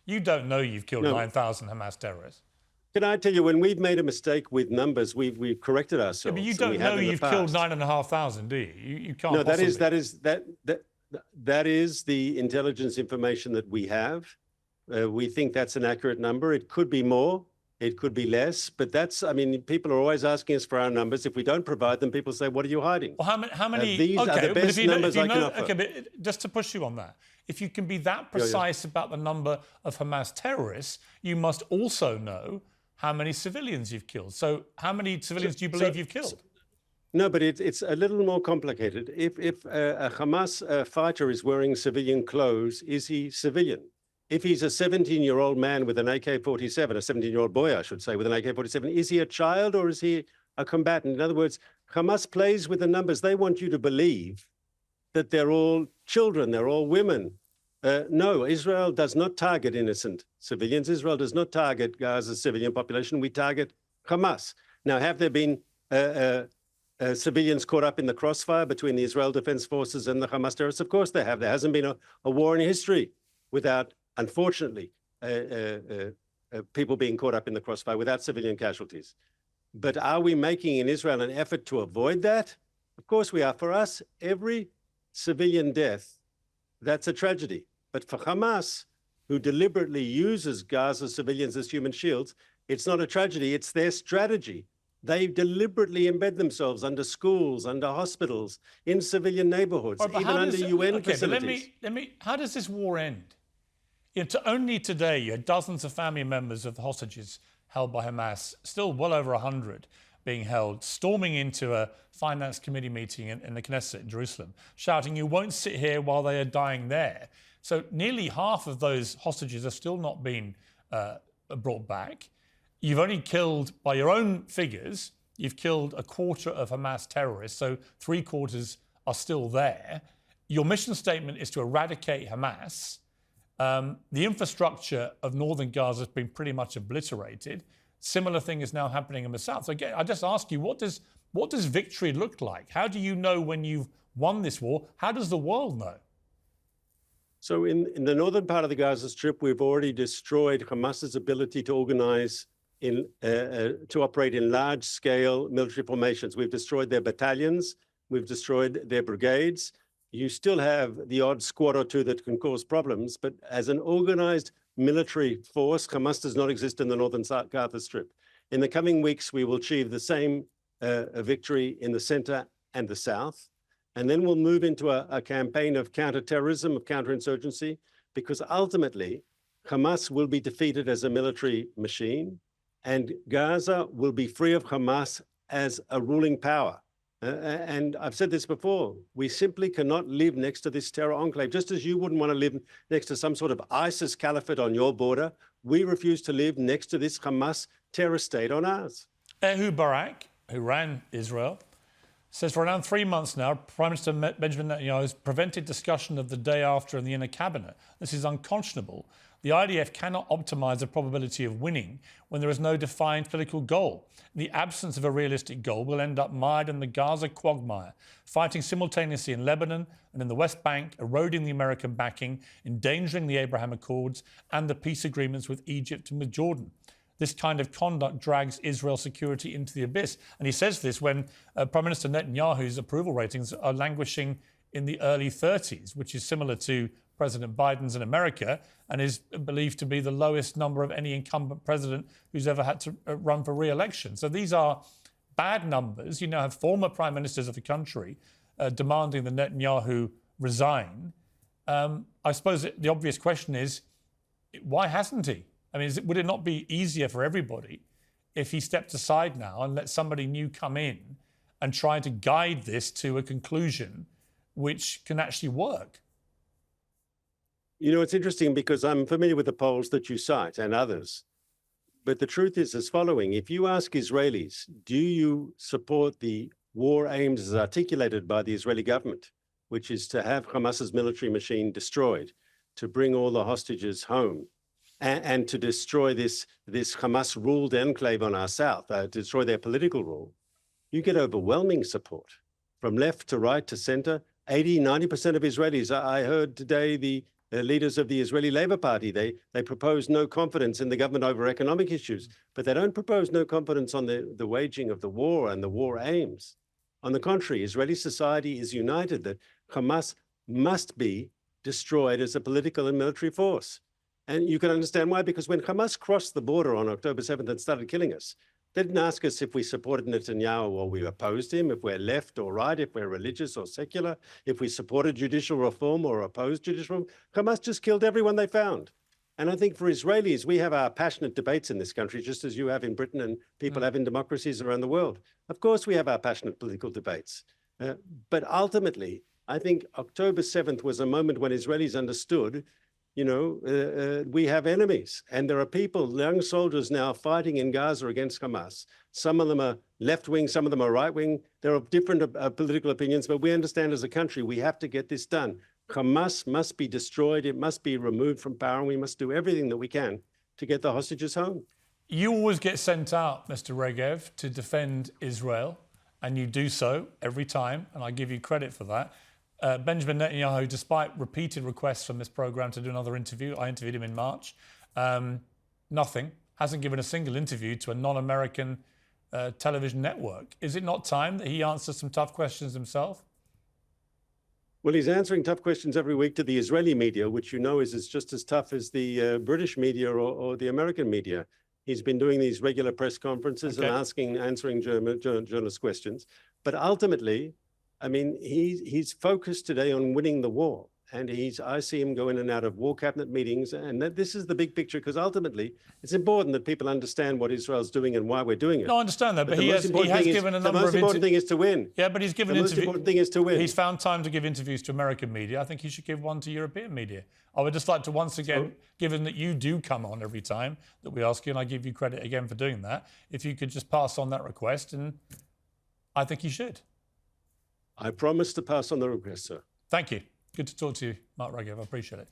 You don't know you've killed No. 9,000 Hamas terrorists. Can I tell you, when we've made a mistake with numbers, we've corrected ourselves. Yeah, but you and don't we have know in the you've killed past. 9,500, do you? You can't No, possibly. that is the intelligence information that we have. We think that's an accurate number. It could be more, it could be less, but that's, I mean, people are always asking us for our numbers. If we don't provide them, people say, what are you hiding? Well, how many? These are the best numbers I can offer. Okay, but just to push you on that, if you can be that precise about the number of Hamas terrorists, you must also know how many civilians you've killed. So how many civilians do you believe you've killed? No, but it's a little more complicated. If a Hamas fighter is wearing civilian clothes, is he civilian? If he's a 17-year-old man with an AK-47, a 17-year-old boy, I should say, with an AK-47, is he a child or is he a combatant? In other words, Hamas plays with the numbers. They want you to believe that they're all children, they're all women. No, Israel does not target innocent civilians. Israel does not target Gaza's civilian population. We target Hamas. Now, have there been civilians caught up in the crossfire between the Israel Defense Forces and the Hamas terrorists? Of course there have. There hasn't been a war in history without, unfortunately, people being caught up in the crossfire without civilian casualties. But are we making in Israel an effort to avoid that? Of course we are. For us, every civilian death, that's a tragedy. But for Hamas, who deliberately uses Gaza civilians as human shields, it's not a tragedy, it's their strategy. They deliberately embed themselves under schools, under hospitals, in civilian neighborhoods, even under UN facilities. But how does this war end? You know, only today, you had dozens of family members of the hostages held by Hamas, still well over 100 being held, storming into a finance committee meeting in the Knesset in Jerusalem, shouting, "You won't sit here while they are dying there." So nearly half of those hostages have still not been brought back. You've only killed, by your own figures, you've killed a quarter of Hamas terrorists, so 3/4 are still there. Your mission statement is to eradicate Hamas. The infrastructure of northern Gaza has been pretty much obliterated. Similar thing is now happening in the south. So again, I just ask you, what does victory look like? How do you know when you've won this war? How does the world know? So in the northern part of the Gaza Strip, we've already destroyed Hamas's ability to organize to operate in large-scale military formations. We've destroyed their battalions. We've destroyed their brigades. You still have the odd squad or two that can cause problems, but as an organized military force, Hamas does not exist in the northern Gaza Strip. In the coming weeks, we will achieve the same victory in the center and the south. And then we'll move into a campaign of counterterrorism, of counterinsurgency, because ultimately, Hamas will be defeated as a military machine, and Gaza will be free of Hamas as a ruling power. And I've said this before, we simply cannot live next to this terror enclave. Just as you wouldn't want to live next to some sort of ISIS caliphate on your border, we refuse to live next to this Hamas terror state on ours. Ehud Barak, who ran Israel, says for around 3 months now, Prime Minister Benjamin Netanyahu has prevented discussion of the day after in the inner cabinet. This is unconscionable. The IDF cannot optimise the probability of winning when there is no defined political goal. In the absence of a realistic goal, we'll end up mired in the Gaza quagmire, fighting simultaneously in Lebanon and in the West Bank, eroding the American backing, endangering the Abraham Accords and the peace agreements with Egypt and with Jordan. This kind of conduct drags Israel's security into the abyss. And he says this when Prime Minister Netanyahu's approval ratings are languishing in the early 30s, which is similar to President Biden's in America and is believed to be the lowest number of any incumbent president who's ever had to run for re-election. So these are bad numbers. You now have former prime ministers of the country demanding that Netanyahu resign. I suppose the obvious question is, why hasn't he? I mean, would it not be easier for everybody if he stepped aside now and let somebody new come in and try to guide this to a conclusion which can actually work? You know, it's interesting because I'm familiar with the polls that you cite and others. But the truth is as following. If you ask Israelis, do you support the war aims as articulated by the Israeli government, which is to have Hamas's military machine destroyed, to bring all the hostages home, and to destroy this Hamas-ruled enclave on our south, to destroy their political rule, you get overwhelming support from left to right to center. 80, 90% of Israelis. I heard today the leaders of the Israeli Labour Party. They propose no confidence in the government over economic issues, but they don't propose no confidence on the waging of the war and the war aims. On the contrary, Israeli society is united that Hamas must be destroyed as a political and military force. And you can understand why, because when Hamas crossed the border on October 7th and started killing us, they didn't ask us if we supported Netanyahu or we opposed him, if we're left or right, if we're religious or secular, if we supported judicial reform or opposed judicial reform. Hamas just killed everyone they found. And I think for Israelis, we have our passionate debates in this country, just as you have in Britain and people have in democracies around the world. Of course, we have our passionate political debates. But ultimately, I think October 7th was a moment when Israelis understood, we have enemies, and there are people, young soldiers now fighting in Gaza against Hamas. Some of them are left-wing, some of them are right-wing. There are different political opinions, but we understand as a country, we have to get this done. Hamas must be destroyed. It must be removed from power, and we must do everything that we can to get the hostages home. You always get sent out, Mr. Regev, to defend Israel, and you do so every time, and I give you credit for that. Benjamin Netanyahu, despite repeated requests from this programme to do another interview, I interviewed him in March, nothing, hasn't given a single interview to a non-American television network. Is it not time that he answers some tough questions himself? Well, he's answering tough questions every week to the Israeli media, which is just as tough as the British media or the American media. He's been doing these regular press conferences and answering journalist questions. But ultimately, I mean, he's focused today on winning the war. And I see him go in and out of war cabinet meetings. And this is the big picture, because ultimately it's important that people understand what Israel's doing and why we're doing it. No, I understand that, but he has given a number of... The most important thing is to win. Yeah, but he's given interviews. The most important thing is to win. He's found time to give interviews to American media. I think he should give one to European media. I would just like to once again, given that you do come on every time that we ask you, and I give you credit again for doing that, if you could just pass on that request, and I think you should. I promise to pass on the request, sir. Thank you. Good to talk to you, Mark Regev. I appreciate it.